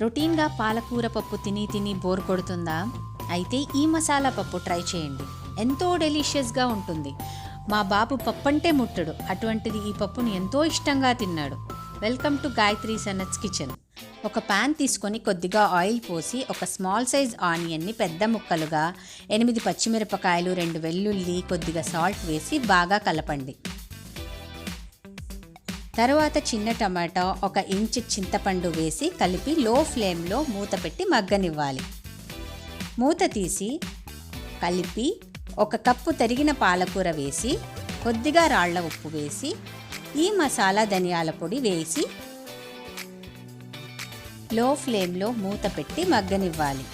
రొటీన్గా పాలకూర పప్పు తిని తిని బోర్ కొడుతుందా? అయితే ఈ మసాలా పప్పు ట్రై చేయండి. ఎంతో డెలిషియస్గా ఉంటుంది. మా బాబు పప్పంటే ముట్టడు, అటువంటిది ఈ పప్పుని ఎంతో ఇష్టంగా తిన్నాడు. Welcome to Gayatri Sanath's kitchen. ఒక ప్యాన్ తీసుకొని కొద్దిగా ఆయిల్ పోసి ఒక స్మాల్ సైజ్ ఆనియన్ని పెద్ద ముక్కలుగా, 8 పచ్చిమిరపకాయలు, 2 వెల్లుల్లి, కొద్దిగా సాల్ట్ వేసి బాగా కలపండి. తరువాత చిన్న టమాటా, 1 ఇంచు చింతపండు వేసి కలిపి లో ఫ్లేమ్లో మూత పెట్టి మగ్గనివ్వాలి. మూత తీసి కలిపి 1 కప్పు తరిగిన పాలకూర వేసి కొద్దిగా రాళ్ల ఉప్పు వేసి ఈ మసాలా ధనియాల పొడి వేసి లో ఫ్లేమ్లో మూత పెట్టి మగ్గనివ్వాలి.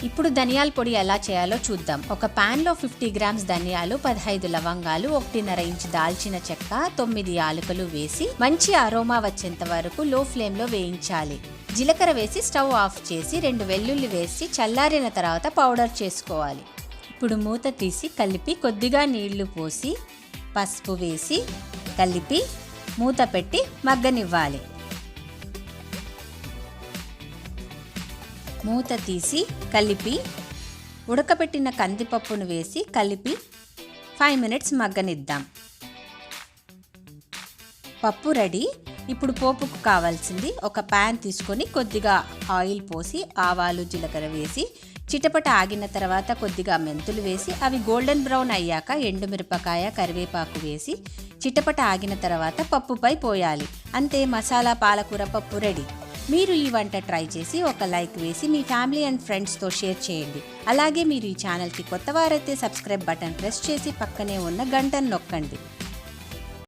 ఇప్పుడు ధనియాల పొడి ఎలా చేయాలో చూద్దాం. ఒక ప్యాన్లో 50 గ్రామ్స్ ధనియాలు, 15 లవంగాలు, 1.5 ఇంచు దాల్చిన చెక్క, 9 యాలకులు వేసి మంచి అరోమా వచ్చేంత వరకు లో ఫ్లేమ్లో వేయించాలి. జీలకర్ర వేసి స్టవ్ ఆఫ్ చేసి 2 వెల్లుల్లి వేసి చల్లారిన తర్వాత పౌడర్ చేసుకోవాలి. ఇప్పుడు మూత తీసి కలిపి కొద్దిగా నీళ్లు పోసి పసుపు వేసి కలిపి మూత పెట్టి మగ్గనివ్వాలి. మూత తీసి కలిపి ఉడకబెట్టిన కందిపప్పును వేసి కలిపి 5 మినిట్స్ మగ్గనిద్దాం. పప్పు రెడీ. ఇప్పుడు పోపుకు కావాల్సింది ఒక ప్యాన్ తీసుకొని కొద్దిగా ఆయిల్ పోసి ఆవాలు, జీలకర్ర వేసి చిటపట ఆగిన తర్వాత కొద్దిగా మెంతులు వేసి అవి గోల్డెన్ బ్రౌన్ అయ్యాక ఎండుమిరపకాయ, కరివేపాకు వేసి చిటపట ఆగిన తర్వాత పప్పుపై పోయాలి. అంతే, మసాలా పాలకూర పప్పు రెడీ. మీరు ఈ వంట ట్రై చేసి ఒక లైక్ వేసి మీ ఫ్యామిలీ అండ్ ఫ్రెండ్స్తో షేర్ చేయండి. అలాగే మీరు ఈ ఛానల్కి కొత్తవారైతే సబ్స్క్రైబ్ బటన్ ప్రెస్ చేసి పక్కనే ఉన్న గంటను నొక్కండి.